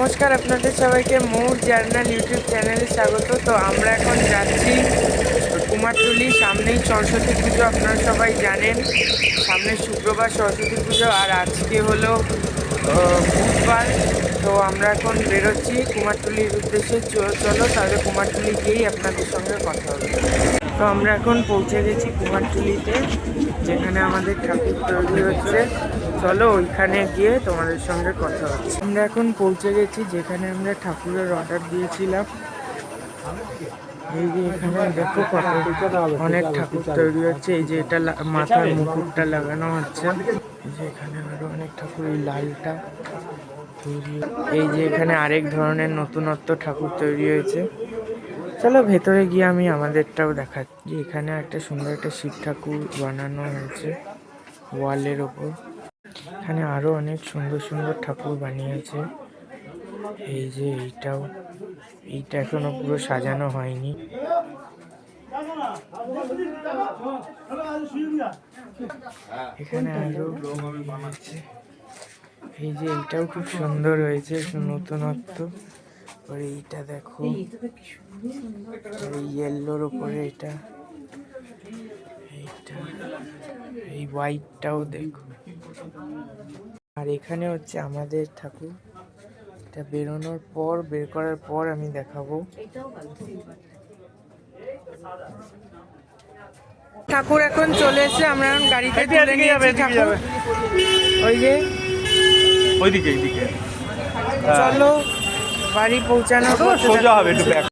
নমস্কার, আপনাদের সবাইকে মোর জার্নাল ইউটিউব চ্যানেলে স্বাগত। তো আমরা এখন যাচ্ছি কুমারটুলি। সামনেই সরস্বতী পুজো, আপনারা সবাই জানেন। সামনে শুক্রবার সরস্বতী পুজো, আর আজকে হলো বুধবার। তো আমরা এখন বেরোচ্ছি কুমারটুলির উদ্দেশ্যে। চলো তাহলে কুমারটুলি গিয়েই আপনাদের সঙ্গে কথা হবে। তো আমরা এখন পৌঁছে গেছি কুমারটুলিতে, যেখানে আমাদের ঠাকুর তৈরি হচ্ছে। চলো ওইখানে গিয়ে তোমাদের সঙ্গে কথা হচ্ছে। আমরা এখন পৌঁছে গেছি যেখানে আমরা ঠাকুরের অর্ডার দিয়েছিলাম। এই যে এখানে দেখো অনেক ঠাকুর তৈরি হচ্ছে। এই যে এটা মাথার মুকুটটা লাগানো হচ্ছে। এই যে এখানে আরো অনেক ঠাকুর, এই লালটা তৈরি। এই যে এখানে আরেক ধরনের নতুনত্ব ঠাকুর তৈরি হয়েছে। চলো ভেতরে গিয়ে আমি আমাদেরটাও দেখাচ্ছি। এখানে একটা সুন্দর একটা শিব ঠাকুর বানানো হয়েছে ওয়ালের ওপর। এখানে আরো অনেক সুন্দর সুন্দর ঠাকুর বানিয়েছে। এই যে এইটা এখনো পুরো সাজানো হয়নি। এখানে আরো বানাচ্ছে। এই যে এইটাও খুব সুন্দর হয়েছে, নতুনত্ব। আর এইটা দেখো, এই ইয়েলোর উপরে এটা, এই হোয়াইটটাও দেখো। আর এখানে হচ্ছে আমাদের ঠাকুর। এটা বের করার পর আমি দেখাবো। ঠাকুর এখন চলে এসে, আমরা এখন গাড়িতে তুলে নিয়েছি ঠাকুর। ওই যে ওইদিকে এইদিকে চলো বাড়ি পৌঁছানোর পর সোজা হবে একটু ব্যাক।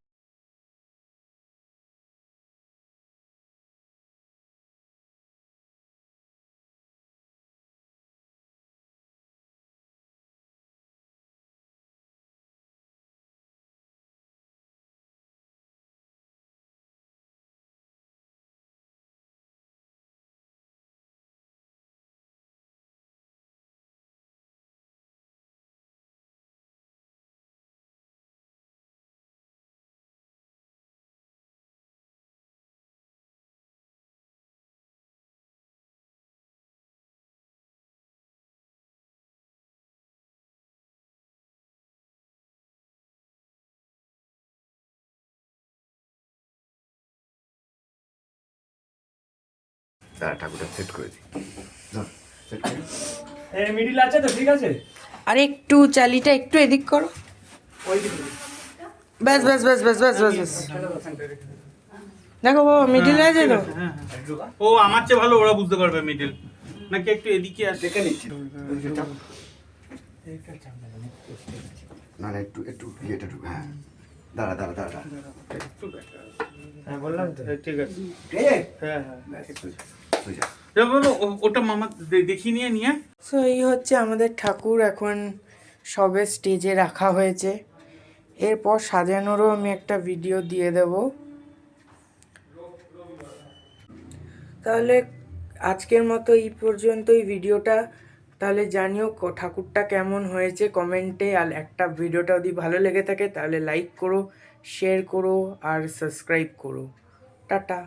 ঠাকুরটা সেট করে দিই। মিডিল আছে তো, ঠিক আছে। আর একটু চালিটা একটু এদিক করো। ব্যাস ব্যাস ব্যাস ব্যাস ব্যাস ব্যাস ব্যাস। দেখো বাবা, মিডিল আছে তো। ও আমার চেয়ে ভালো ওরা বুঝতে পারবে মিডিল নাকি একটু এদিকে আর দেখে নিচ্ছি। না না, একটু একটু ইয়েটা একটু, হ্যাঁ দাঁড়া দাঁড়া দাঁড়া। হ্যাঁ বললাম তো। ঠিক আছে। হ্যাঁ হ্যাঁ হ্যাঁ, ওটা মামা দেখিয়ে নিয়ে। সো এই হচ্ছে আমাদের ঠাকুর। এখন সবে স্টেজে রাখা হয়েছে, এরপর সাজানোরও আমি একটা ভিডিও দিয়ে দেব। তাহলে আজকের মতো এই পর্যন্তই ভিডিওটা। তাহলে জানিও ঠাকুরটা কেমন হয়েছে কমেন্টে। আর একটা ভিডিওটা যদি ভালো লেগে থাকে তাহলে লাইক করো, শেয়ার করো আর সাবস্ক্রাইব করো। টাটা।